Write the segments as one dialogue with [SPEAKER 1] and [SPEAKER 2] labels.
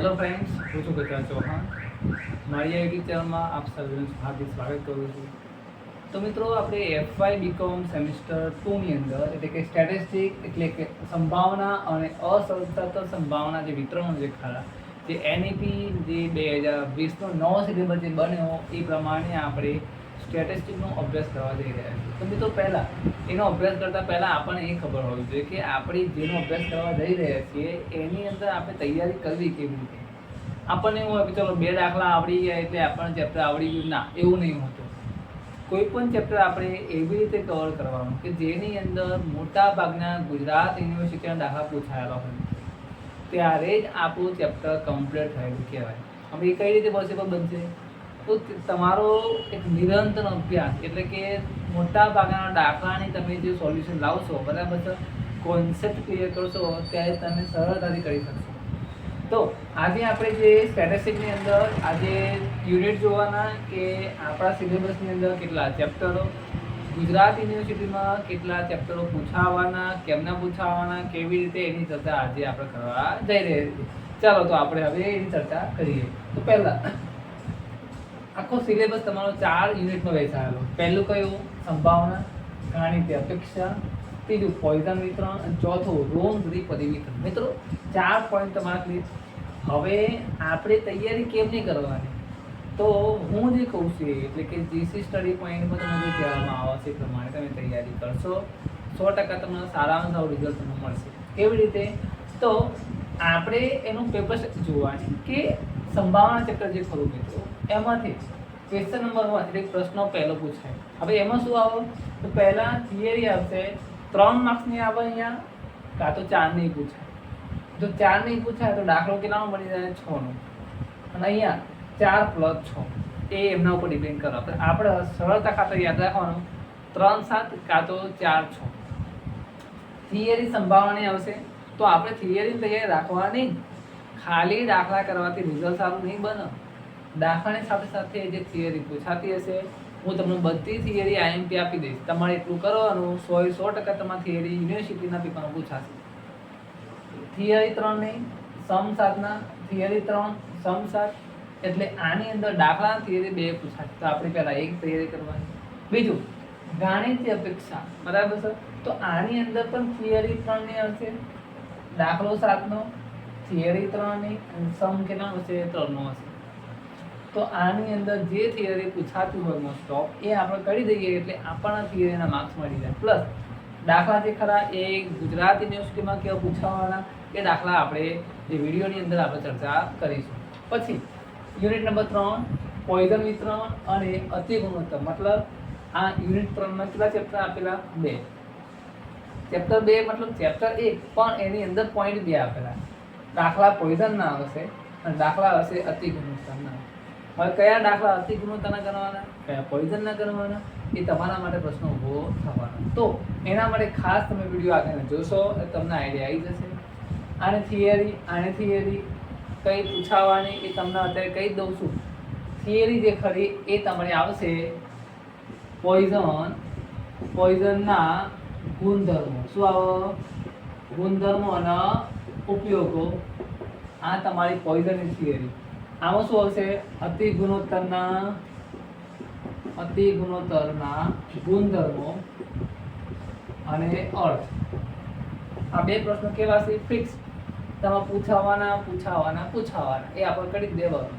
[SPEAKER 1] Hello friends, હું છું ગજરાજ ચૌહાણ. મારી આ યુટ્યુબ ચેનલમાં આપ સર્વેનું હાર્દિક સ્વાગત કરું છું. તો મિત્રો, આપણે એફવાય બીકોમ સેમિસ્ટર 2ની અંદર એટલે કે સ્ટેટિસ્ટિક એટલે કે સંભાવના અને અસતત સંભાવના જે વિતરણ જે ખરા જે એનઈપી જે 2020નો નવો સિલેબસ જે બન્યો એ પ્રમાણે આપણે સ્ટેટિસ્ટિકનો અભ્યાસ કરવા જઈ રહ્યા છીએ. તો મિત્રો, પહેલાં એનો અભ્યાસ કરતાં પહેલાં આપણને એ ખબર હોવી જોઈએ કે આપણે જેનો અભ્યાસ કરવા જઈ રહ્યા છીએ એની અંદર આપણે તૈયારી કરવી કેવી રીતે. આપણને એવું હોય કે ચલો 2 દાખલા આવડી ગયા એટલે આપણને ચેપ્ટર આવડી ગયું. ના, એવું નહીં હોતું. કોઈ પણ ચેપ્ટર આપણે એવી રીતે કવર કરવાનું કે જેની અંદર મોટા ભાગના ગુજરાત યુનિવર્સિટીના દાખલા પૂછાયેલા હોય ત્યારે જ આપણું ચેપ્ટર કમ્પ્લીટ થયેલું કહેવાય. હવે એ કઈ રીતે પોસિબલ બનશે? તો તમારો એક નિરંતર અભ્યાસ એટલે કે મોટા ભાગના દાખલાની તમે જે સોલ્યુશન લાવશો, બરાબર છે, કોન્સેપ્ટ ક્લિયર કરશો ત્યારે તમે સરળતાથી કરી શકશો. તો આજે આપણે જે સ્ટેટિસ્ટિક્સની અંદર આજે યુનિટ જોવાના કે આપણા સિલેબસની અંદર કેટલા ચેપ્ટરો, ગુજરાત યુનિવર્સિટીમાં કેટલા ચેપ્ટરો પૂછાવાના, કેમના પૂછાવાના, કેવી રીતે, એની ચર્ચા આજે આપણે કરવા જઈ રહ્યા છીએ. ચાલો તો આપણે હવે એની ચર્ચા કરીએ. તો પહેલાં આખો સિલેબસ તમારો 4 યુનિટમાં વહેંચાયેલો. પહેલું કયું? સંભાવના, ગાણિતીય અપેક્ષા, ત્રીજું પોઈઝન વિતરણ અને ચોથું ઋણ દ્વિપદી વિતરણ. મિત્રો, 4 પોઈન્ટ તમારા ક્લિયર. હવે આપણે તૈયારી કેમ નહીં કરવાની? તો હું જે કહું છું એટલે કે જીસી સ્ટડી પોઈન્ટમાં તમને જે કહેવામાં આવે છે એ પ્રમાણે તમે તૈયારી કરશો 100% તમને સારામાં સારું રિઝલ્ટ તમને મળશે. કેવી રીતે? તો આપણે એનું પેપર જોવાની કે સંભાવના ચેપ્ટર જે ખરું મિત્રો એમાંથી ક્વેશ્ચન નંબર 1 એટલે પ્રશ્નો પહેલો પૂછાય. હવે એમાં શું આવે? તો પહેલાં થિયરી આવશે, 3 માર્ક્સની આવે અહીંયા, કાં તો 4 નહીં પૂછાય. જો 4 નહીં પૂછાય તો દાખલો કેટલાનો બની જાય? 6નો. અને અહીંયા 4 + 6 એ એમના ઉપર ડિપેન્ડ કરે. આપણે સરળતા ખાતર યાદ રાખવાનું 3 7 કાં તો 4 6. થિયરી સંભાવનાની આવશે તો આપણે થિયરીની તૈયારી રાખવાની. ખાલી દાખલા કરવાથી રિઝલ્ટ સારું નહીં બને. દાખલાની સાથે સાથે જે થિયરી પૂછાતી હશે હું તમને બધી થિયરી આઈએમપી આપી દઈશ. તમારે એટલું કરવાનું 100% તમારી થિયરી યુનિવર્સિટીના પેપરમાં પૂછાશે. થિયરી 3 નહીં, સમ 7ના થિયરી 3 સમ 7 એટલે આની અંદર દાખલા થિયરી 2 પૂછાય. તો આપણે પહેલાં એક તૈયારી કરવાની. બીજું ગાણિતીય અપેક્ષા, બરાબર છે. તો આની અંદર પણ થિયરી 3ની આવશે, દાખલો 7નો, થિયરી 3ની અને સમ કેટલાનો હશે? 3નો હશે. તો આની અંદર જે થિયરી પૂછાતું હોય મોસ્ટ ઓફ એ આપણે કરી દઈએ એટલે આપણને થિયરીના માર્ક્સ મળી જાય. પ્લસ દાખલા જે ખરા એ ગુજરાત યુનિવર્સિટીમાં કેવા પૂછાવાના એ દાખલા આપણે જે વિડીયોની અંદર આપણે ચર્ચા કરીશું. પછી યુનિટ નંબર 3 પોઈઝન વિતરણ અને અતિ ગુણોત્તર. મતલબ આ યુનિટ 3માં કેટલા ચેપ્ટર આપેલા? 2. ચેપ્ટર 2 મતલબ ચેપ્ટર 1 પણ એની અંદર પોઈન્ટ 2 આપેલા. દાખલા પોઈઝનના આવશે અને દાખલા હશે અતિ ગુણોત્તરના. હવે કયા દાખલા અતિ ગુણોત્તરના કરવાના, કયા પોઈઝનના કરવાના, એ તમારા માટે પ્રશ્ન ઊભો થવાનો. તો એના માટે ખાસ તમે વિડીયો આગળ જોશો એટલે તમને આઈડિયા આવી જશે. આને થિયરી કઈ પૂછાવાની એ તમને અત્યારે કહી દઉં છું. થિયરી જે ખરી એ તમારે આવશે પોઈઝનના ગુણધર્મો. શું આવે? ગુણધર્મો અને ઉપયોગો. આ તમારી પોઈઝનની થિયરી. આમાં શું આવશે? અતિ ગુણોત્તરના ગુણધર્મો અને અર્થ. આ 2 પ્રશ્નો કેવા છે? ફિક્સ. તમે પૂછાવાના એ આપણે કરી દેવાનું.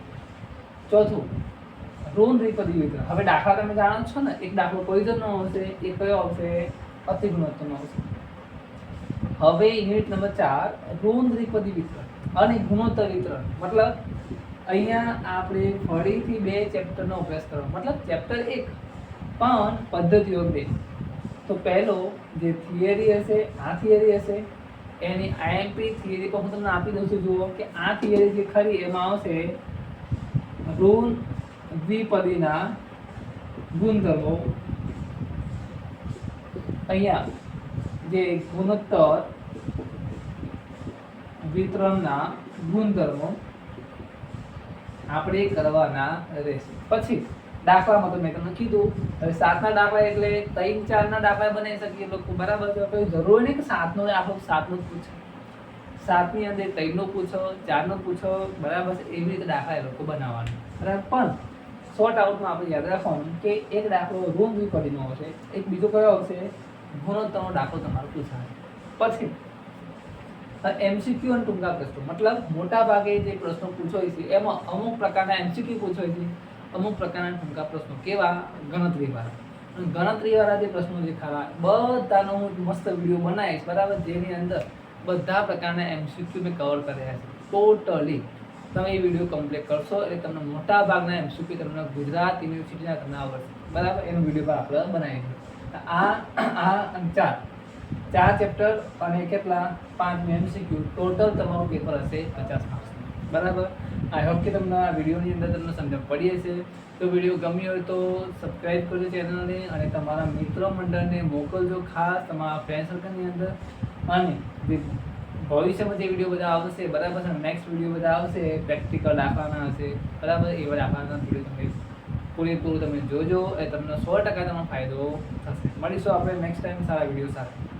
[SPEAKER 1] ચોથું ઋણ દ્વિપદી વિતરણ. હવે દાખલા તમે જાણો છો ને, એક દાખલો પોઈઝનનો આવશે, એક કયો આવશે? અતિ ગુણોત્તરનો આવશે. હવે યુનિટ નંબર 4 ઋણ દ્વિપદી વિતરણ અને ગુણોત્તર વિતરણ. મતલબ અહીંયા આપણે ફરીથી 2 ચેપ્ટરનો અભ્યાસ કરવાનો. મતલબ ચેપ્ટર 1 પણ પદ્ધતિઓ 2. તો પહેલો જે થિયરી હશે, આ થિયરી હશે એની આઈએમપી થિયરી પણ હું તમને આપી દઉં છું. જુઓ કે આ થિયરી જે ખરી એમાં આવશે ઋણ દ્વિપદીના ગુણધર્મો. અહીંયા જે ગુણોત્તર વિતરણના ગુણધર્મો આપણે કરવાના રહેશે. પછી દાખલામાં તો મેં તમને કીધું, હવે 7ના દાખલા એટલે 3 4ના દાખલા બનાવી શકીએ લોકો, બરાબર છે. કોઈ જરૂરી નહીં કે 7નો દાખલો 7નો જ પૂછે. 7ની અંદર 3નો પૂછો, 4નો પૂછો, બરાબર છે. એવી રીતે દાખલા એ લોકો બનાવવાના, બરાબર. પણ શોર્ટ આઉટમાં આપણે યાદ રાખવાનું કે એક દાખલો ઋણ દ્વિપદીનો આવશે, એક બીજો કયો આવશે, ગુણોત્તરનો દાખલો તમારો પૂછાશે. પછી એમસીક્યુ અને ટૂંકા પ્રશ્નો, મતલબ મોટા ભાગે જે પ્રશ્નો પૂછાય છે એમાં અમુક પ્રકારના એમસીક્યુ પૂછાય છે, અમુક પ્રકારના ટૂંકા પ્રશ્નો, કેવા, ગણતરીવાળા. ગણતરીવાળા જે પ્રશ્નો છે ખરા, બધાનો હું મસ્ત વિડીયો બનાવીશ, બરાબર, જેની અંદર બધા પ્રકારના એમસીક્યુ મેં કવર કર્યા છે ટોટલી. તમે એ વિડીયો કમ્પ્લીટ કરશો એટલે તમને મોટા ભાગના એમસીક્યુ તમને ગુજરાત યુનિવર્સિટીના તમને આવડશે, બરાબર. એનો વિડીયો પર આપણે બનાવીશું. ચાર ચેપ્ટર અને કેટલા 5 એમસીક્યુ, ટોટલ તમારું પેપર હશે 50 માર્ક્સ, બરાબર. આઈ હોપ કે તમને આ વિડીયોની અંદર તમને સમજણ પડી હશે. તો વિડીયો ગમ્યો હોય તો સબસ્ક્રાઈબ કરજો ચેનલને અને તમારા મિત્ર મંડળને મોકલજો, ખાસ તમારા ફ્રેન્ડ સર્કલની અંદર. અને જે ભવિષ્યમાં જે વિડીયો બધા આવશે, બરાબર છે, નેક્સ્ટ વિડીયો બધા આવશે, પ્રેક્ટિકલ દાખલાના હશે, બરાબર. એવા દાખલાના વિડીયો તમે પૂરેપૂરું તમે જોજો, એ તમને 100% તમને ફાયદો થશે. મળીશું આપણે નેક્સ્ટ ટાઈમ સારા વિડીયો સાથે.